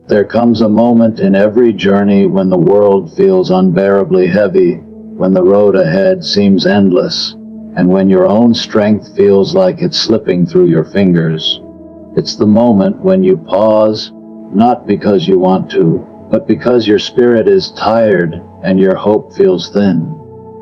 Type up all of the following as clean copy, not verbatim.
There comes a moment in every journey when the world feels unbearably heavy, when the road ahead seems endless, and when your own strength feels like it's slipping through your fingers. It's the moment when you pause, not because you want to, but because your spirit is tired and your hope feels thin.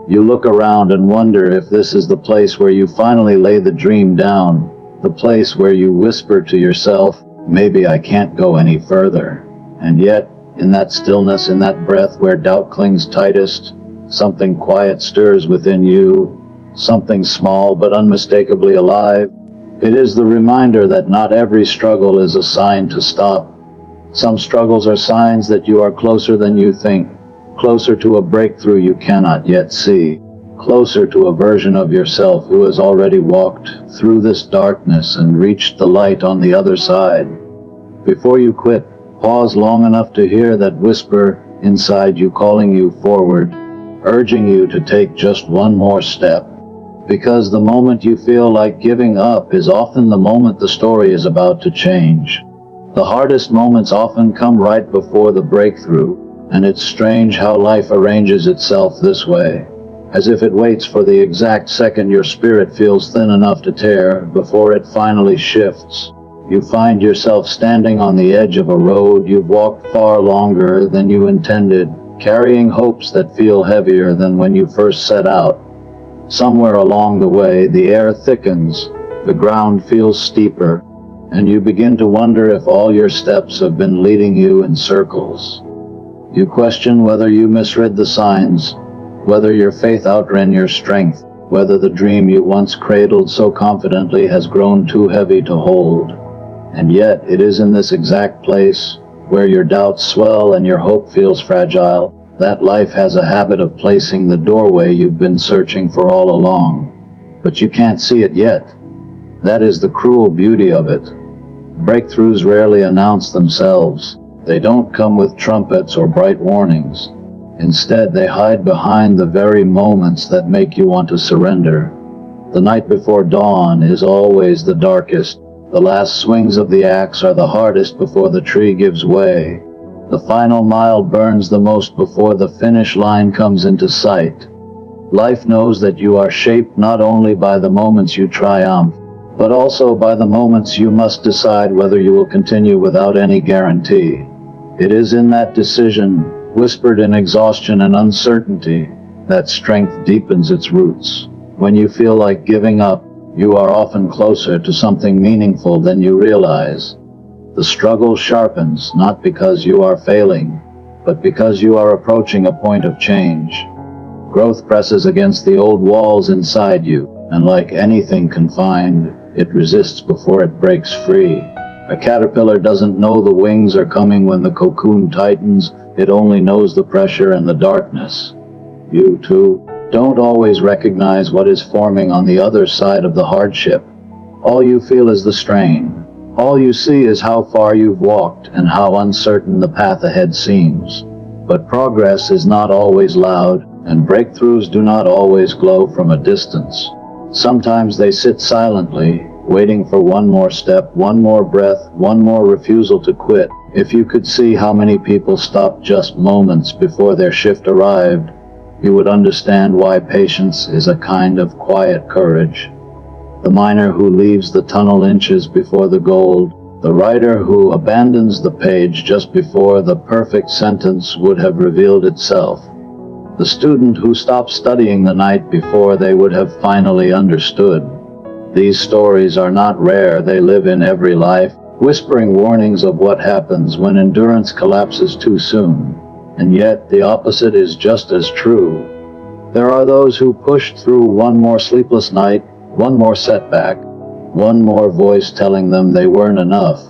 You look around and wonder if this is the place where you finally lay the dream down, the place where you whisper to yourself, maybe I can't go any further. And yet, in that stillness, in that breath where doubt clings tightest, something quiet stirs within you, something small but unmistakably alive. It is the reminder that not every struggle is a sign to stop. Some struggles are signs that you are closer than you think, closer to a breakthrough you cannot yet see, closer to a version of yourself who has already walked through this darkness and reached the light on the other side. Before you quit, pause long enough to hear that whisper inside you calling you forward, urging you to take just one more step. Because the moment you feel like giving up is often the moment the story is about to change. The hardest moments often come right before the breakthrough, and it's strange how life arranges itself this way, as if it waits for the exact second your spirit feels thin enough to tear before it finally shifts. You find yourself standing on the edge of a road you've walked far longer than you intended, carrying hopes that feel heavier than when you first set out. Somewhere along the way, the air thickens, the ground feels steeper, and you begin to wonder if all your steps have been leading you in circles. You question whether you misread the signs, whether your faith outran your strength, whether the dream you once cradled so confidently has grown too heavy to hold. And yet, it is in this exact place, where your doubts swell and your hope feels fragile, that life has a habit of placing the doorway you've been searching for all along. But you can't see it yet. That is the cruel beauty of it. Breakthroughs rarely announce themselves. They don't come with trumpets or bright warnings. Instead, they hide behind the very moments that make you want to surrender. The night before dawn is always the darkest. The last swings of the axe are the hardest before the tree gives way. The final mile burns the most before the finish line comes into sight. Life knows that you are shaped not only by the moments you triumph, but also by the moments you must decide whether you will continue without any guarantee. It is in that decision, whispered in exhaustion and uncertainty, that strength deepens its roots. When you feel like giving up, you are often closer to something meaningful than you realize. The struggle sharpens, not because you are failing, but because you are approaching a point of change. Growth presses against the old walls inside you, and like anything confined, it resists before it breaks free. A caterpillar doesn't know the wings are coming when the cocoon tightens, it only knows the pressure and the darkness. You, too, don't always recognize what is forming on the other side of the hardship. All you feel is the strain. All you see is how far you've walked and how uncertain the path ahead seems. But progress is not always loud, and breakthroughs do not always glow from a distance. Sometimes they sit silently, waiting for one more step, one more breath, one more refusal to quit. If you could see how many people stopped just moments before their shift arrived, you would understand why patience is a kind of quiet courage. The miner who leaves the tunnel inches before the gold, the writer who abandons the page just before the perfect sentence would have revealed itself, the student who stops studying the night before they would have finally understood. These stories are not rare, they live in every life, whispering warnings of what happens when endurance collapses too soon. And yet, the opposite is just as true. There are those who pushed through one more sleepless night, one more setback, one more voice telling them they weren't enough,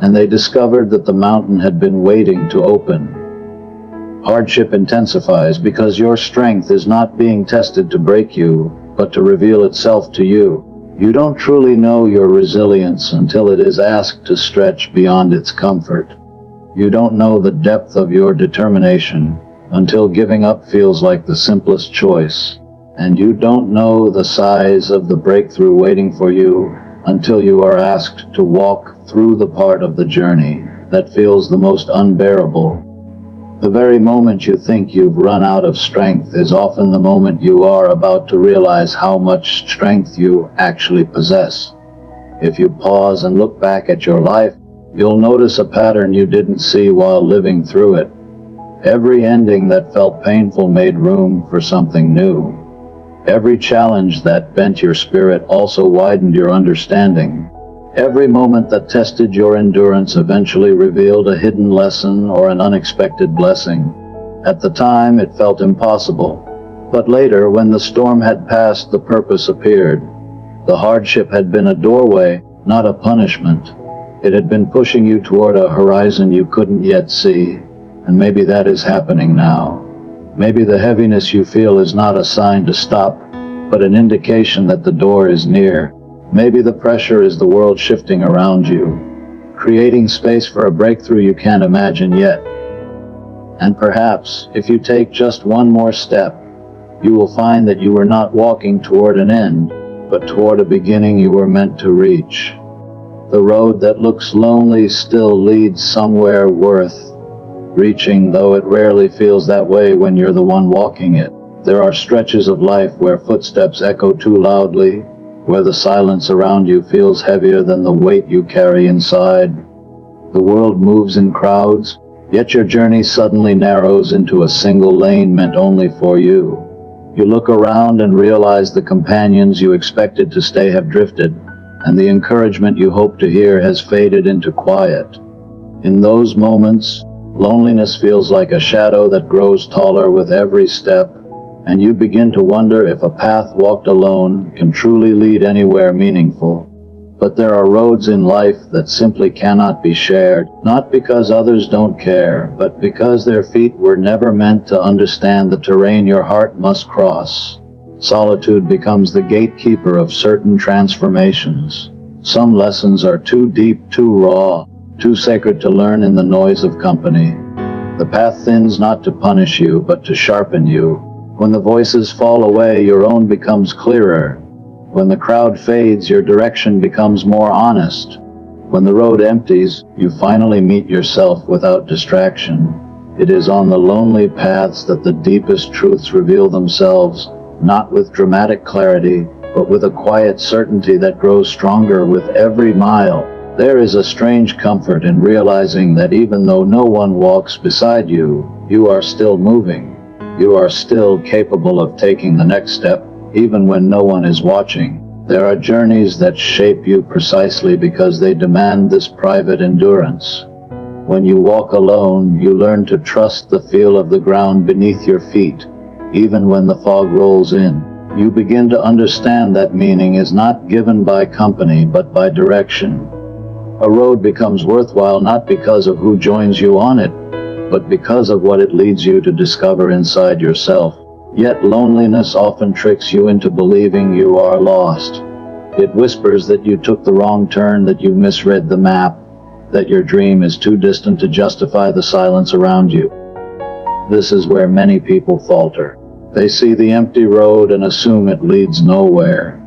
and they discovered that the mountain had been waiting to open. Hardship intensifies because your strength is not being tested to break you, but to reveal itself to you. You don't truly know your resilience until it is asked to stretch beyond its comfort. You don't know the depth of your determination until giving up feels like the simplest choice. And you don't know the size of the breakthrough waiting for you until you are asked to walk through the part of the journey that feels the most unbearable. The very moment you think you've run out of strength is often the moment you are about to realize how much strength you actually possess. If you pause and look back at your life, you'll notice a pattern you didn't see while living through it. Every ending that felt painful made room for something new. Every challenge that bent your spirit also widened your understanding. Every moment that tested your endurance eventually revealed a hidden lesson or an unexpected blessing. At the time, it felt impossible. But later, when the storm had passed, the purpose appeared. The hardship had been a doorway, not a punishment. It had been pushing you toward a horizon you couldn't yet see. And maybe that is happening now. Maybe the heaviness you feel is not a sign to stop, but an indication that the door is near. Maybe the pressure is the world shifting around you, creating space for a breakthrough you can't imagine yet. And perhaps, if you take just one more step, you will find that you were not walking toward an end, but toward a beginning you were meant to reach. The road that looks lonely still leads somewhere worth reaching, though it rarely feels that way when you're the one walking it. There are stretches of life where footsteps echo too loudly, where the silence around you feels heavier than the weight you carry inside. The world moves in crowds, yet your journey suddenly narrows into a single lane meant only for you. You look around and realize the companions you expected to stay have drifted, and the encouragement you hoped to hear has faded into quiet. In those moments, loneliness feels like a shadow that grows taller with every step, and you begin to wonder if a path walked alone can truly lead anywhere meaningful. But there are roads in life that simply cannot be shared, not because others don't care, but because their feet were never meant to understand the terrain your heart must cross. Solitude becomes the gatekeeper of certain transformations. Some lessons are too deep, too raw, too sacred to learn in the noise of company. The path thins not to punish you, but to sharpen you. When the voices fall away, your own becomes clearer. When the crowd fades, your direction becomes more honest. When the road empties, you finally meet yourself without distraction. It is on the lonely paths that the deepest truths reveal themselves, not with dramatic clarity, but with a quiet certainty that grows stronger with every mile. There is a strange comfort in realizing that even though no one walks beside you, you are still moving. You are still capable of taking the next step, even when no one is watching. There are journeys that shape you precisely because they demand this private endurance. When you walk alone, you learn to trust the feel of the ground beneath your feet, even when the fog rolls in. You begin to understand that meaning is not given by company, but by direction. A road becomes worthwhile not because of who joins you on it, but because of what it leads you to discover inside yourself. Yet loneliness often tricks you into believing you are lost. It whispers that you took the wrong turn, that you misread the map, that your dream is too distant to justify the silence around you. This is where many people falter. They see the empty road and assume it leads nowhere.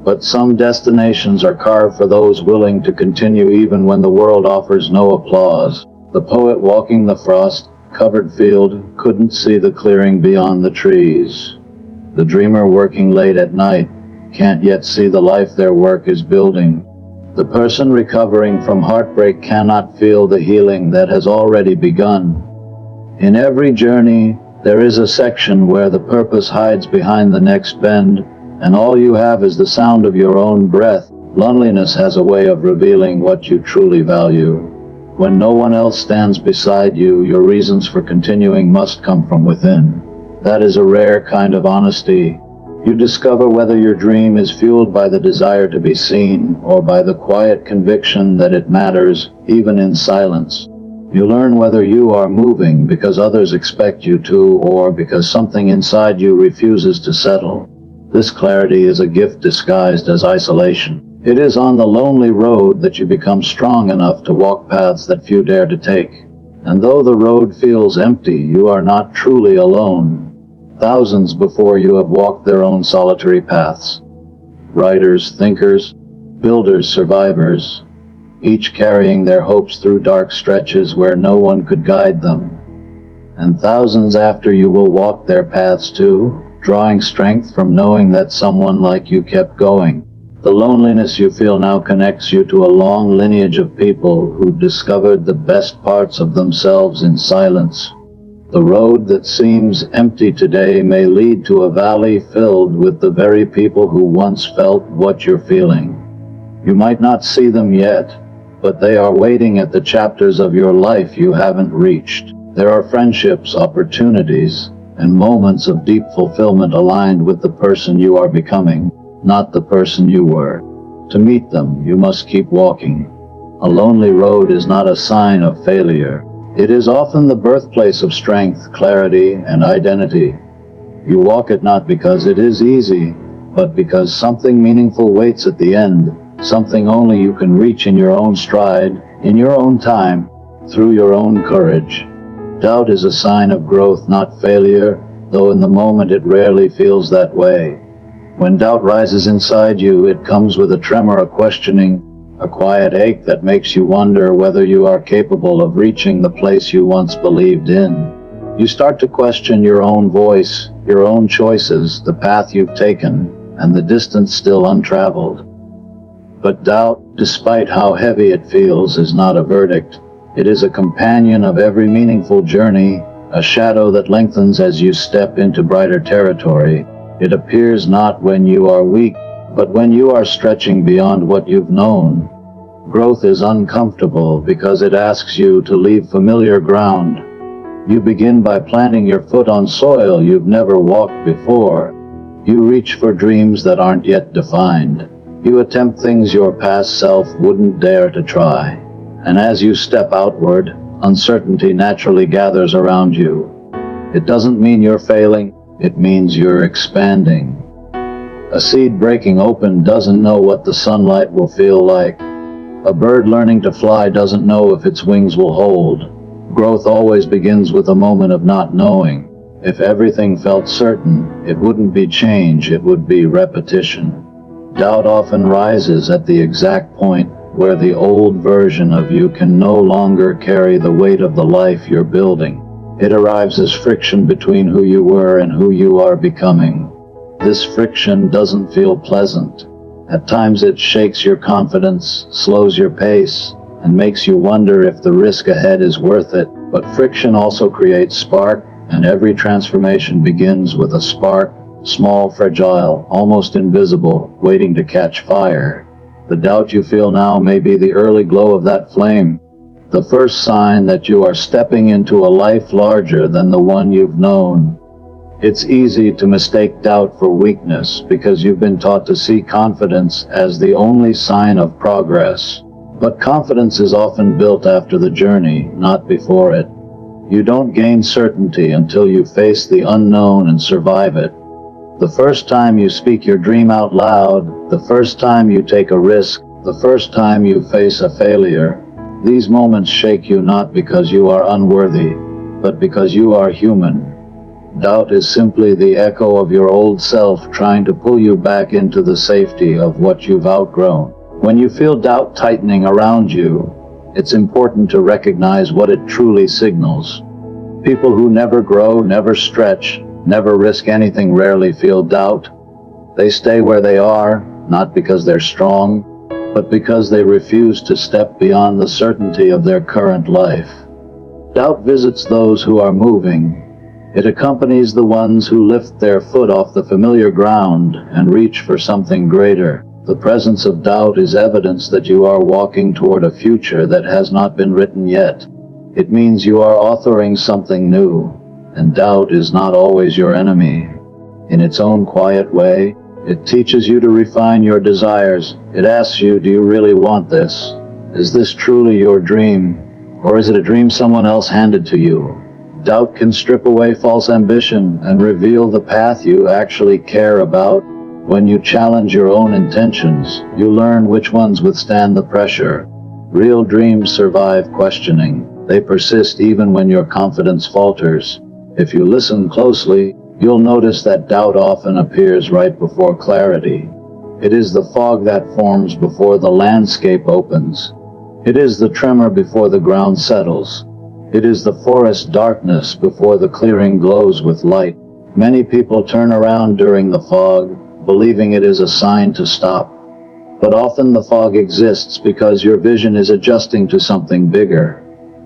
But some destinations are carved for those willing to continue even when the world offers no applause. The poet walking the frost-covered field couldn't see the clearing beyond the trees. The dreamer working late at night can't yet see the life their work is building. The person recovering from heartbreak cannot feel the healing that has already begun. In every journey, there is a section where the purpose hides behind the next bend, and all you have is the sound of your own breath. Loneliness has a way of revealing what you truly value. When no one else stands beside you, your reasons for continuing must come from within. That is a rare kind of honesty. You discover whether your dream is fueled by the desire to be seen, or by the quiet conviction that it matters, even in silence. You learn whether you are moving because others expect you to, or because something inside you refuses to settle. This clarity is a gift disguised as isolation. It is on the lonely road that you become strong enough to walk paths that few dare to take. And though the road feels empty, you are not truly alone. Thousands before you have walked their own solitary paths. Writers, thinkers, builders, survivors. each carrying their hopes through dark stretches where no one could guide them. And thousands after you will walk their paths too, drawing strength from knowing that someone like you kept going. The loneliness you feel now connects you to a long lineage of people who discovered the best parts of themselves in silence. The road that seems empty today may lead to a valley filled with the very people who once felt what you're feeling. You might not see them yet, but they are waiting at the chapters of your life you haven't reached. There are friendships, opportunities, and moments of deep fulfillment aligned with the person you are becoming, not the person you were. To meet them, you must keep walking. A lonely road is not a sign of failure. It is often the birthplace of strength, clarity, and identity. You walk it not because it is easy, but because something meaningful waits at the end, something only you can reach in your own stride, in your own time, through your own courage. Doubt is a sign of growth, not failure, though in the moment it rarely feels that way. When doubt rises inside you, it comes with a tremor, a questioning, a quiet ache that makes you wonder whether you are capable of reaching the place you once believed in. You start to question your own voice, your own choices, the path you've taken, and the distance still untraveled. But doubt, despite how heavy it feels, is not a verdict. It is a companion of every meaningful journey, a shadow that lengthens as you step into brighter territory. It appears not when you are weak, but when you are stretching beyond what you've known. Growth is uncomfortable because it asks you to leave familiar ground. You begin by planting your foot on soil you've never walked before. You reach for dreams that aren't yet defined. You attempt things your past self wouldn't dare to try. And as you step outward, uncertainty naturally gathers around you. It doesn't mean you're failing, it means you're expanding. A seed breaking open doesn't know what the sunlight will feel like. A bird learning to fly doesn't know if its wings will hold. Growth always begins with a moment of not knowing. If everything felt certain, it wouldn't be change, it would be repetition. Doubt often rises at the exact point where the old version of you can no longer carry the weight of the life you're building. It arrives as friction between who you were and who you are becoming. This friction doesn't feel pleasant. At times it shakes your confidence, slows your pace, and makes you wonder if the risk ahead is worth it. But friction also creates spark, and every transformation begins with a spark, small, fragile, almost invisible, waiting to catch fire. The doubt you feel now may be the early glow of that flame, the first sign that you are stepping into a life larger than the one you've known. It's easy to mistake doubt for weakness because you've been taught to see confidence as the only sign of progress. But confidence is often built after the journey, not before it. You don't gain certainty until you face the unknown and survive it. The first time you speak your dream out loud, the first time you take a risk, the first time you face a failure, these moments shake you not because you are unworthy, but because you are human. Doubt is simply the echo of your old self trying to pull you back into the safety of what you've outgrown. When you feel doubt tightening around you, it's important to recognize what it truly signals. People who never grow, never stretch, never risk anything rarely feel doubt. They stay where they are, not because they're strong, but because they refuse to step beyond the certainty of their current life. Doubt visits those who are moving. It accompanies the ones who lift their foot off the familiar ground and reach for something greater. The presence of doubt is evidence that you are walking toward a future that has not been written yet. It means you are authoring something new, and doubt is not always your enemy. In its own quiet way, it teaches you to refine your desires. It asks you, do you really want this? Is this truly your dream? Or is it a dream someone else handed to you? Doubt can strip away false ambition and reveal the path you actually care about. When you challenge your own intentions, you learn which ones withstand the pressure. Real dreams survive questioning. They persist even when your confidence falters. If you listen closely, you'll notice that doubt often appears right before clarity. It is the fog that forms before the landscape opens. It is the tremor before the ground settles. It is the forest darkness before the clearing glows with light. Many people turn around during the fog, believing it is a sign to stop. But often the fog exists because your vision is adjusting to something bigger.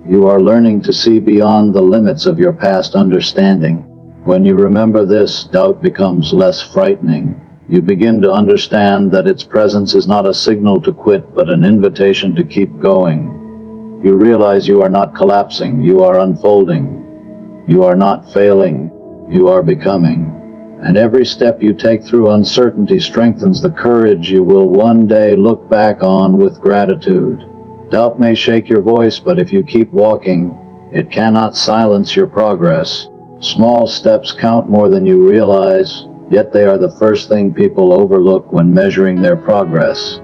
You are learning to see beyond the limits of your past understanding. When you remember this, doubt becomes less frightening. You begin to understand that its presence is not a signal to quit, but an invitation to keep going. You realize you are not collapsing, you are unfolding. You are not failing, you are becoming. And every step you take through uncertainty strengthens the courage you will one day look back on with gratitude. Doubt may shake your voice, but if you keep walking, it cannot silence your progress. Small steps count more than you realize, yet they are the first thing people overlook when measuring their progress.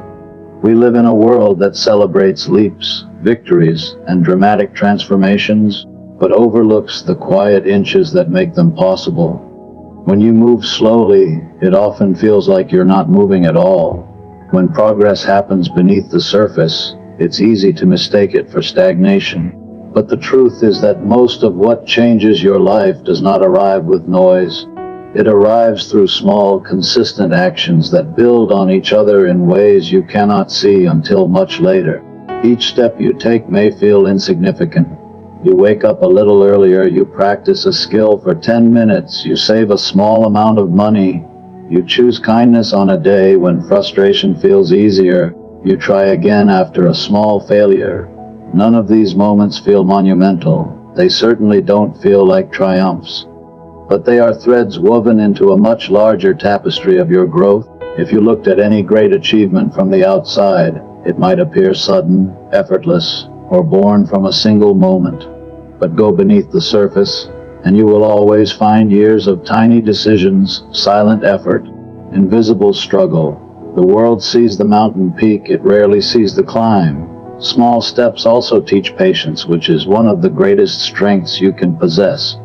We live in a world that celebrates leaps, victories, and dramatic transformations, but overlooks the quiet inches that make them possible. When you move slowly, it often feels like you're not moving at all. When progress happens beneath the surface, it's easy to mistake it for stagnation. But the truth is that most of what changes your life does not arrive with noise. It arrives through small, consistent actions that build on each other in ways you cannot see until much later. Each step you take may feel insignificant. You wake up a little earlier, you practice a skill for 10 minutes, you save a small amount of money, you choose kindness on a day when frustration feels easier, you try again after a small failure. None of these moments feel monumental. They certainly don't feel like triumphs. But they are threads woven into a much larger tapestry of your growth. If you looked at any great achievement from the outside, it might appear sudden, effortless, or born from a single moment. But go beneath the surface, and you will always find years of tiny decisions, silent effort, invisible struggle. The world sees the mountain peak, it rarely sees the climb. Small steps also teach patience, which is one of the greatest strengths you can possess.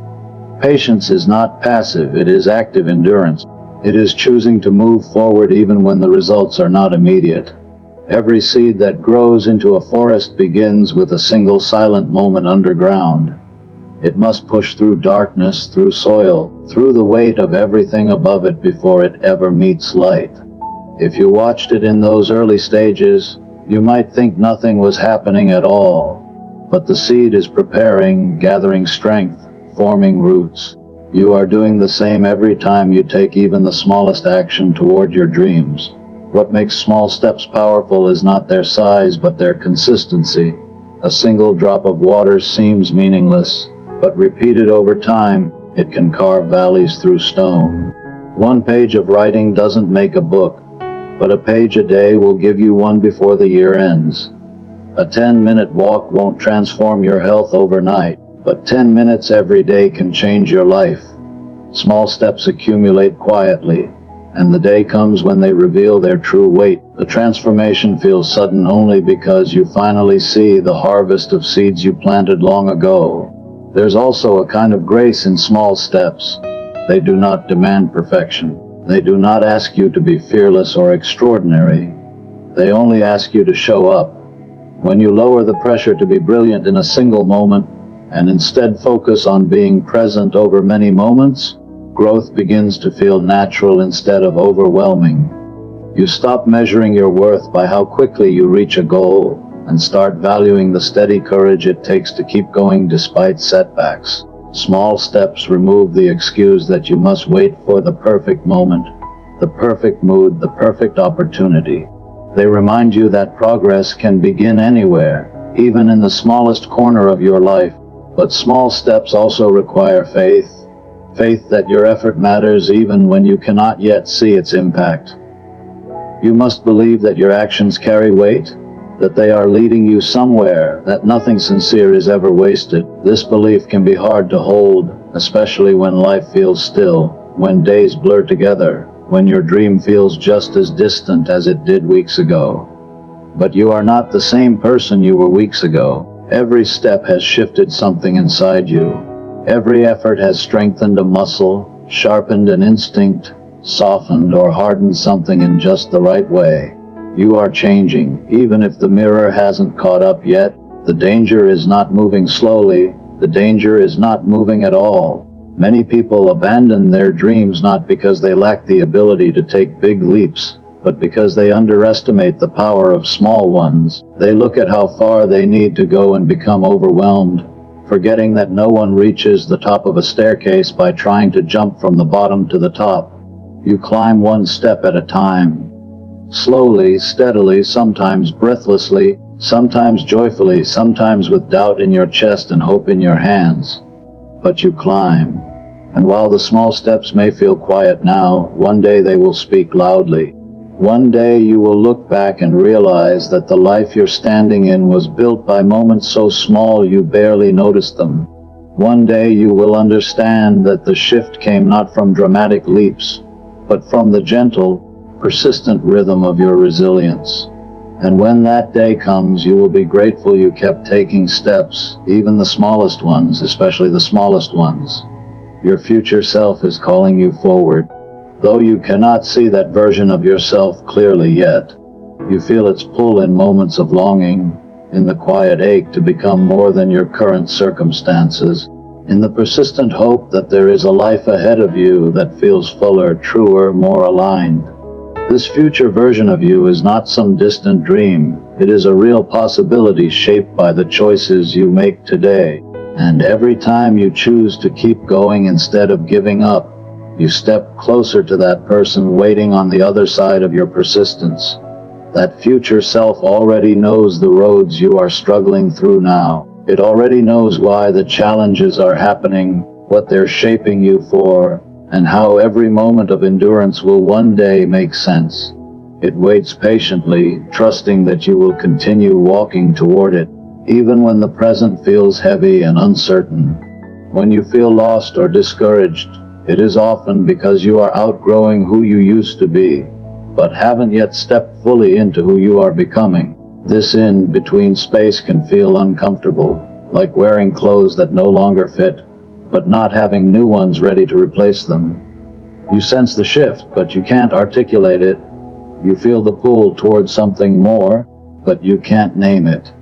Patience is not passive, it is active endurance. It is choosing to move forward even when the results are not immediate. Every seed that grows into a forest begins with a single silent moment underground. It must push through darkness, through soil, through the weight of everything above it before it ever meets light. If you watched it in those early stages, you might think nothing was happening at all. But the seed is preparing, gathering strength, forming roots. You are doing the same every time you take even the smallest action toward your dreams. What makes small steps powerful is not their size but their consistency. A single drop of water seems meaningless, but repeated over time, it can carve valleys through stone. One page of writing doesn't make a book, but a page a day will give you one before the year ends. A 10-minute walk won't transform your health overnight, but 10 minutes every day can change your life. Small steps accumulate quietly, and the day comes when they reveal their true weight. The transformation feels sudden only because you finally see the harvest of seeds you planted long ago. There's also a kind of grace in small steps. They do not demand perfection. They do not ask you to be fearless or extraordinary. They only ask you to show up. When you lower the pressure to be brilliant in a single moment, and instead focus on being present over many moments, growth begins to feel natural instead of overwhelming. You stop measuring your worth by how quickly you reach a goal, and start valuing the steady courage it takes to keep going despite setbacks. Small steps remove the excuse that you must wait for the perfect moment, the perfect mood, the perfect opportunity. They remind you that progress can begin anywhere, even in the smallest corner of your life. But small steps also require faith. Faith that your effort matters even when you cannot yet see its impact. You must believe that your actions carry weight, that they are leading you somewhere, that nothing sincere is ever wasted. This belief can be hard to hold, especially when life feels still, when days blur together, when your dream feels just as distant as it did weeks ago. But you are not the same person you were weeks ago. Every step has shifted something inside you. Every effort has strengthened a muscle, sharpened an instinct, softened or hardened something in just the right way. You are changing, even if the mirror hasn't caught up yet. The danger is not moving slowly, the danger is not moving at all. Many people abandon their dreams not because they lack the ability to take big leaps, but because they underestimate the power of small ones. They look at how far they need to go and become overwhelmed, forgetting that no one reaches the top of a staircase by trying to jump from the bottom to the top. You climb one step at a time. Slowly, steadily, sometimes breathlessly, sometimes joyfully, sometimes with doubt in your chest and hope in your hands. But you climb. And while the small steps may feel quiet now, one day they will speak loudly. One day you will look back and realize that the life you're standing in was built by moments so small you barely noticed them. One day you will understand that the shift came not from dramatic leaps, but from the gentle, persistent rhythm of your resilience. And when that day comes, you will be grateful you kept taking steps, even the smallest ones, especially the smallest ones. Your future self is calling you forward. Though you cannot see that version of yourself clearly yet, you feel its pull in moments of longing, in the quiet ache to become more than your current circumstances, in the persistent hope that there is a life ahead of you that feels fuller, truer, more aligned. This future version of you is not some distant dream. It is a real possibility shaped by the choices you make today. And every time you choose to keep going instead of giving up, you step closer to that person waiting on the other side of your persistence. That future self already knows the roads you are struggling through now. It already knows why the challenges are happening, what they're shaping you for, and how every moment of endurance will one day make sense. It waits patiently, trusting that you will continue walking toward it, even when the present feels heavy and uncertain. When you feel lost or discouraged, it is often because you are outgrowing who you used to be, but haven't yet stepped fully into who you are becoming. This in-between space can feel uncomfortable, like wearing clothes that no longer fit, but not having new ones ready to replace them. You sense the shift, but you can't articulate it. You feel the pull towards something more, but you can't name it.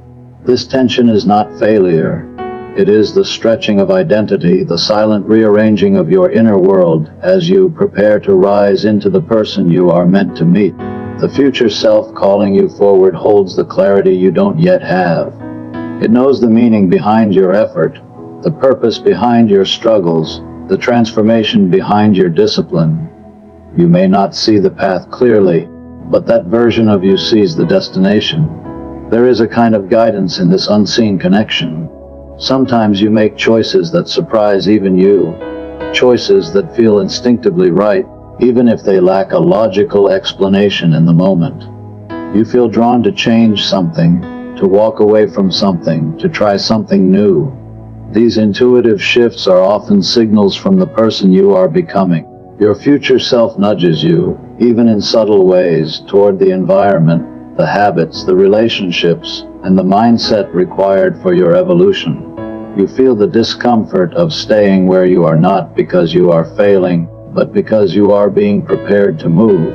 This tension is not failure. It is the stretching of identity, the silent rearranging of your inner world as you prepare to rise into the person you are meant to meet. The future self calling you forward holds the clarity you don't yet have. It knows the meaning behind your effort, the purpose behind your struggles, the transformation behind your discipline. You may not see the path clearly, but that version of you sees the destination. There is a kind of guidance in this unseen connection. Sometimes you make choices that surprise even you, choices that feel instinctively right, even if they lack a logical explanation in the moment. You feel drawn to change something, to walk away from something, to try something new. These intuitive shifts are often signals from the person you are becoming. Your future self nudges you, even in subtle ways, toward the environment, the habits, the relationships, and the mindset required for your evolution. You feel the discomfort of staying where you are not because you are failing, but because you are being prepared to move.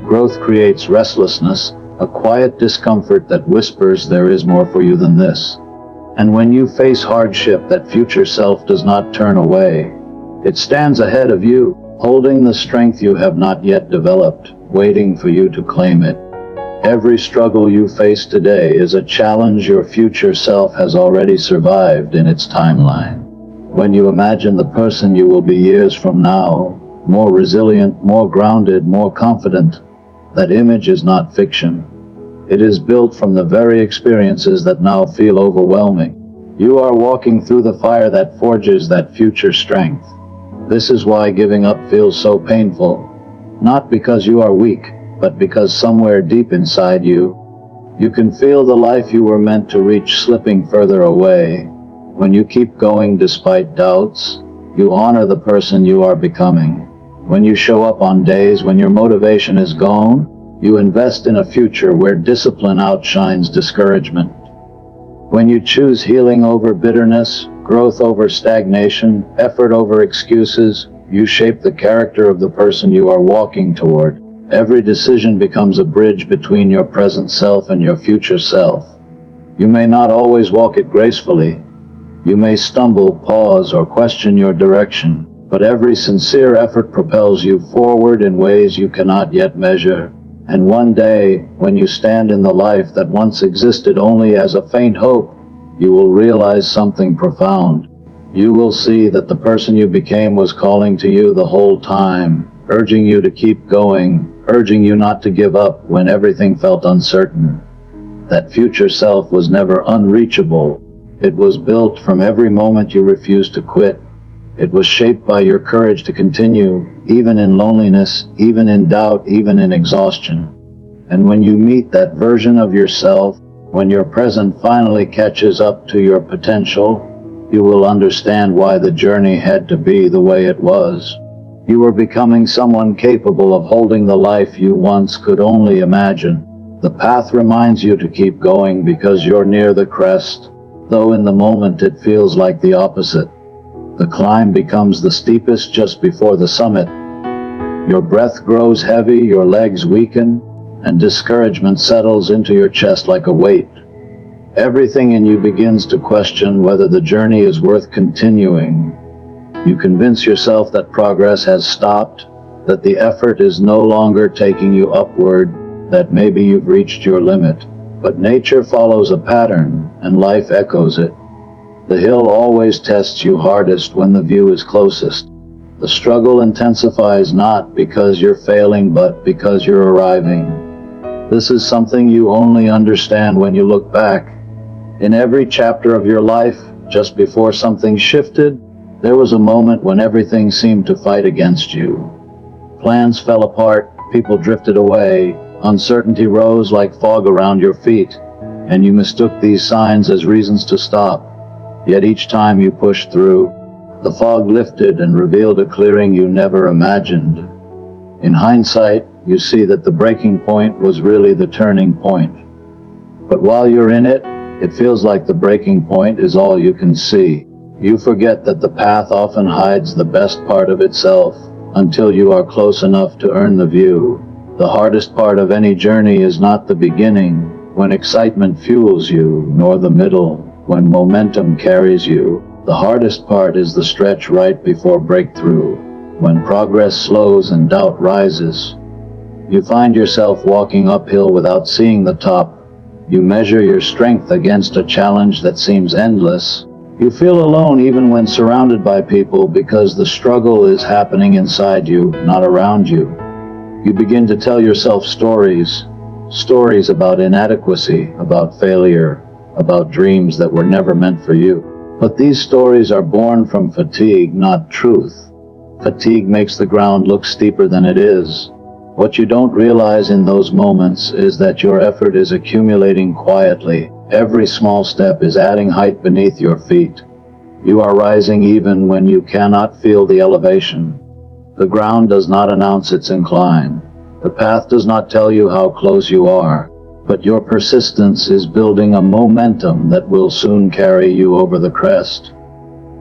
Growth creates restlessness, a quiet discomfort that whispers there is more for you than this. And when you face hardship, that future self does not turn away. It stands ahead of you, holding the strength you have not yet developed, waiting for you to claim it. Every struggle you face today is a challenge your future self has already survived in its timeline. When you imagine the person you will be years from now, more resilient, more grounded, more confident, that image is not fiction. It is built from the very experiences that now feel overwhelming. You are walking through the fire that forges that future strength. This is why giving up feels so painful. Not because you are weak, but because somewhere deep inside you can feel the life you were meant to reach slipping further away. When you keep going despite doubts, you honor the person you are becoming. When you show up on days when your motivation is gone, you invest in a future where discipline outshines discouragement. When you choose healing over bitterness, growth over stagnation, effort over excuses, you shape the character of the person you are walking toward. Every decision becomes a bridge between your present self and your future self. You may not always walk it gracefully. You may stumble, pause, or question your direction, but every sincere effort propels you forward in ways you cannot yet measure. And one day, when you stand in the life that once existed only as a faint hope, you will realize something profound. You will see that the person you became was calling to you the whole time, urging you to keep going, urging you not to give up when everything felt uncertain. That future self was never unreachable. It was built from every moment you refused to quit. It was shaped by your courage to continue, even in loneliness, even in doubt, even in exhaustion. And when you meet that version of yourself, when your present finally catches up to your potential, you will understand why the journey had to be the way it was. You are becoming someone capable of holding the life you once could only imagine. The path reminds you to keep going because you're near the crest, though in the moment it feels like the opposite. The climb becomes the steepest just before the summit. Your breath grows heavy, your legs weaken, and discouragement settles into your chest like a weight. Everything in you begins to question whether the journey is worth continuing. You convince yourself that progress has stopped, that the effort is no longer taking you upward, that maybe you've reached your limit. But nature follows a pattern, and life echoes it. The hill always tests you hardest when the view is closest. The struggle intensifies not because you're failing, but because you're arriving. This is something you only understand when you look back. In every chapter of your life, just before something shifted, there was a moment when everything seemed to fight against you. Plans fell apart, people drifted away, uncertainty rose like fog around your feet, and you mistook these signs as reasons to stop. Yet each time you pushed through, the fog lifted and revealed a clearing you never imagined. In hindsight, you see that the breaking point was really the turning point. But while you're in it, it feels like the breaking point is all you can see. You forget that the path often hides the best part of itself until you are close enough to earn the view. The hardest part of any journey is not the beginning, when excitement fuels you, nor the middle, when momentum carries you. The hardest part is the stretch right before breakthrough, when progress slows and doubt rises. You find yourself walking uphill without seeing the top. You measure your strength against a challenge that seems endless. You feel alone even when surrounded by people because the struggle is happening inside you, not around you. You begin to tell yourself stories about inadequacy, about failure, about dreams that were never meant for you. But these stories are born from fatigue, not truth. Fatigue makes the ground look steeper than it is. What you don't realize in those moments is that your effort is accumulating quietly. Every small step is adding height beneath your feet. You are rising even when you cannot feel the elevation. The ground does not announce its incline. The path does not tell you how close you are, but your persistence is building a momentum that will soon carry you over the crest.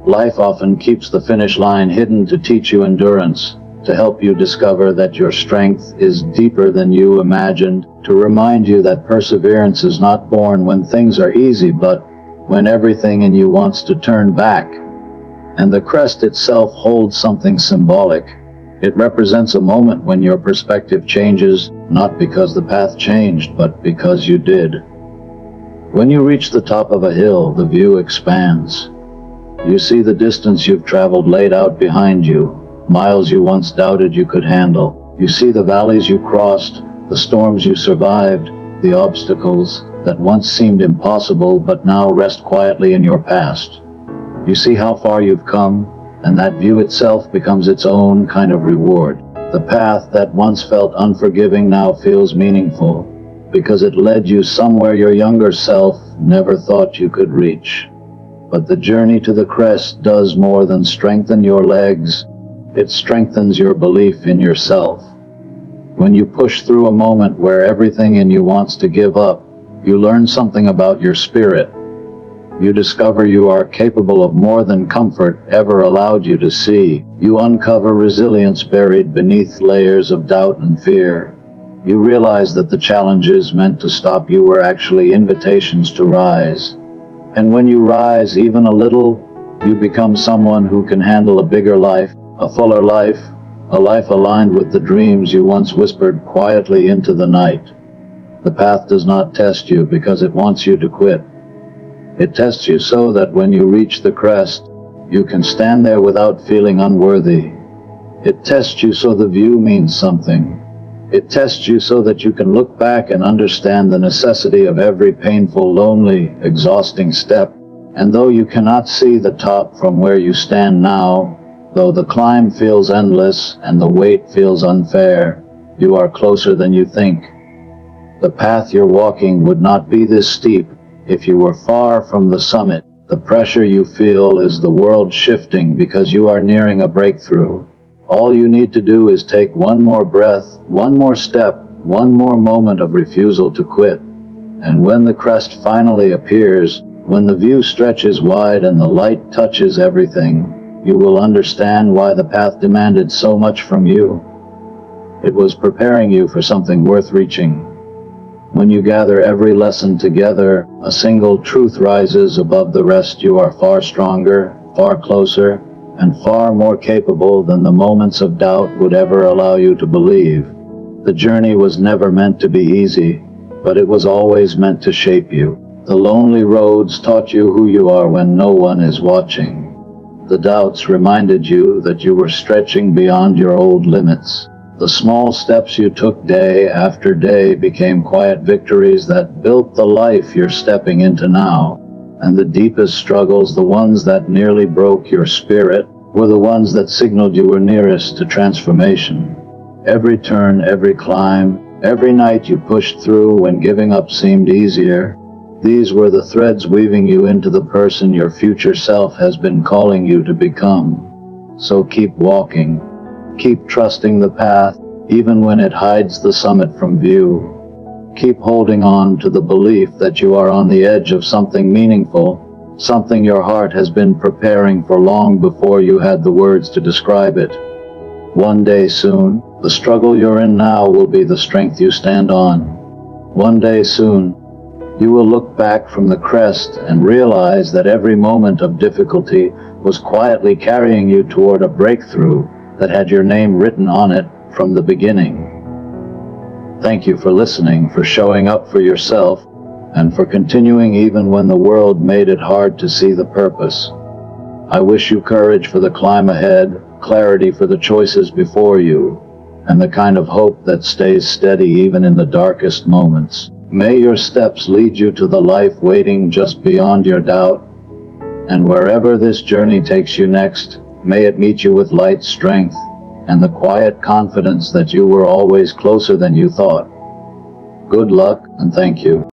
Life often keeps the finish line hidden to teach you endurance, to help you discover that your strength is deeper than you imagined, to remind you that perseverance is not born when things are easy, but when everything in you wants to turn back. And the crest itself holds something symbolic. It represents a moment when your perspective changes, not because the path changed, but because you did. When you reach the top of a hill, the view expands. You see the distance you've traveled laid out behind you, miles you once doubted you could handle. You see the valleys you crossed, the storms you survived, the obstacles that once seemed impossible but now rest quietly in your past. You see how far you've come, and that view itself becomes its own kind of reward. The path that once felt unforgiving now feels meaningful, because it led you somewhere your younger self never thought you could reach. But the journey to the crest does more than strengthen your legs. It strengthens your belief in yourself. When you push through a moment where everything in you wants to give up, you learn something about your spirit. You discover you are capable of more than comfort ever allowed you to see. You uncover resilience buried beneath layers of doubt and fear. You realize that the challenges meant to stop you were actually invitations to rise. And when you rise even a little, you become someone who can handle a bigger life, a fuller life, a life aligned with the dreams you once whispered quietly into the night. The path does not test you because it wants you to quit. It tests you so that when you reach the crest, you can stand there without feeling unworthy. It tests you so the view means something. It tests you so that you can look back and understand the necessity of every painful, lonely, exhausting step. And though you cannot see the top from where you stand now, though the climb feels endless and the weight feels unfair, you are closer than you think. The path you're walking would not be this steep if you were far from the summit. The pressure you feel is the world shifting because you are nearing a breakthrough. All you need to do is take one more breath, one more step, one more moment of refusal to quit. And when the crest finally appears, when the view stretches wide and the light touches everything, you will understand why the path demanded so much from you. It was preparing you for something worth reaching. When you gather every lesson together, a single truth rises above the rest. You are far stronger, far closer, and far more capable than the moments of doubt would ever allow you to believe. The journey was never meant to be easy, but it was always meant to shape you. The lonely roads taught you who you are when no one is watching. The doubts reminded you that you were stretching beyond your old limits. The small steps you took day after day became quiet victories that built the life you're stepping into now. And the deepest struggles, the ones that nearly broke your spirit, were the ones that signaled you were nearest to transformation. Every turn, every climb, every night you pushed through when giving up seemed easier, these were the threads weaving you into the person your future self has been calling you to become. So keep walking. Keep trusting the path, even when it hides the summit from view. Keep holding on to the belief that you are on the edge of something meaningful, something your heart has been preparing for long before you had the words to describe it. One day soon, the struggle you're in now will be the strength you stand on. One day soon, you will look back from the crest and realize that every moment of difficulty was quietly carrying you toward a breakthrough that had your name written on it from the beginning. Thank you for listening, for showing up for yourself, and for continuing even when the world made it hard to see the purpose. I wish you courage for the climb ahead, clarity for the choices before you, and the kind of hope that stays steady even in the darkest moments. May your steps lead you to the life waiting just beyond your doubt, and wherever this journey takes you next, may it meet you with light, strength, and the quiet confidence that you were always closer than you thought. Good luck, and thank you.